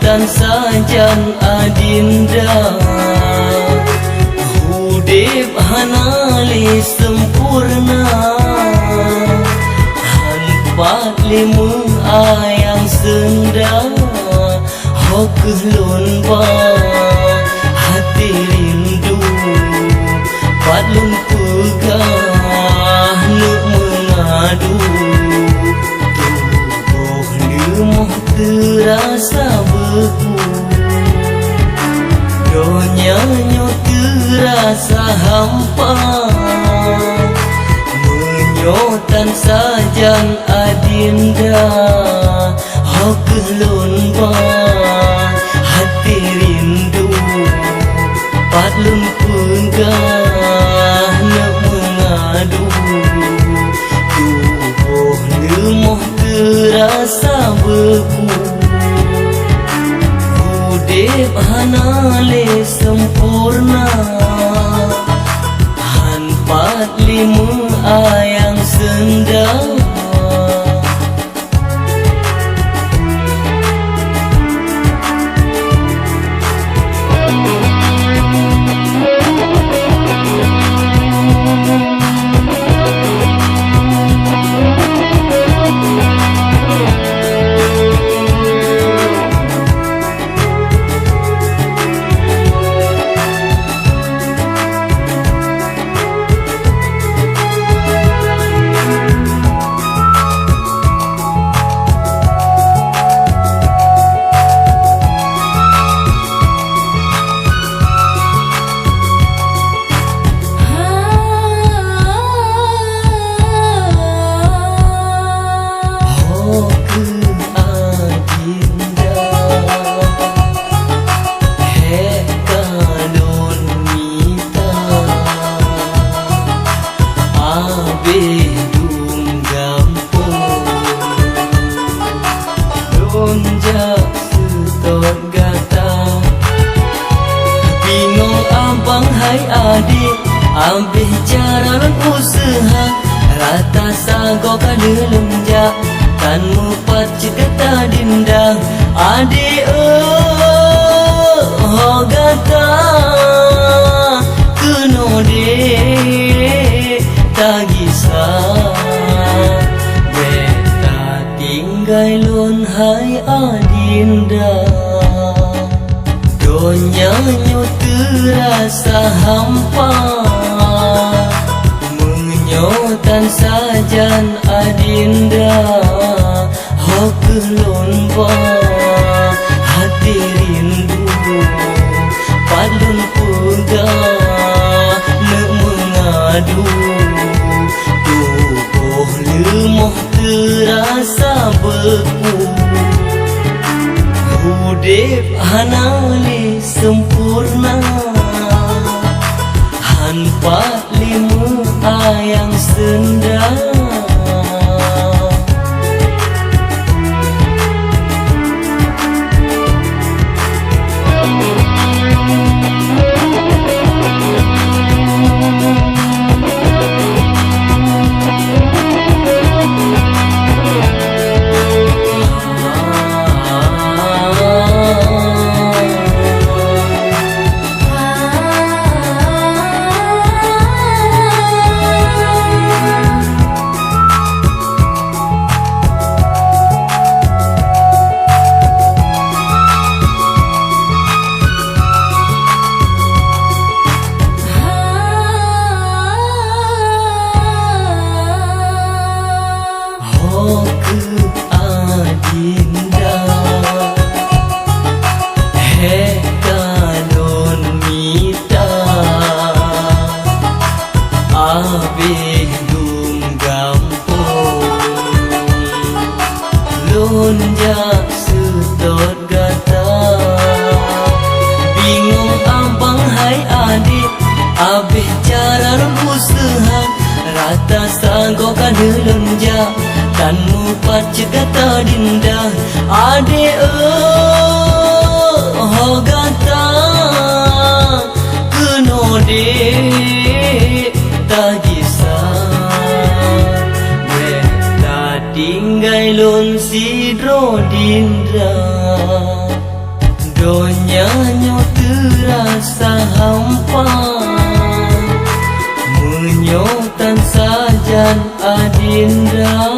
tan sajan adinda hudip hanali sempurna hanpat limu ayang senda hok lun ba hati rindu padlun pegah nuk mengadu tubuh limuh terasa beku donyanya terasa hampa menyotan sajan adinda hok lun ba hati rindu padlun pegah nak mengadu tubuh limuh terasa beku hudip hanale sempurna hanpat limu ayang senda adik ambil cara dan usaha rata sago kada lenjak kan mupat cekata dindang adik gata keno dek tak kisah beta tinggal lon hai adinda donyanya terasa hampa menyotan sajan adinda hok lon ba hati rindu padlun pegah nak mengadu tubuh limuh terasa beku hudip hanali sempurna hanpat limu ayang senda lonjak sedot gata bingung abang hai adik abih cara usaha rata sago kada lonjak kan mupat cekata dinda adik gata keno dek tak kisah tinggal lon sidro dindra Donya nyo terasa hampa, menyotan sajan adindra.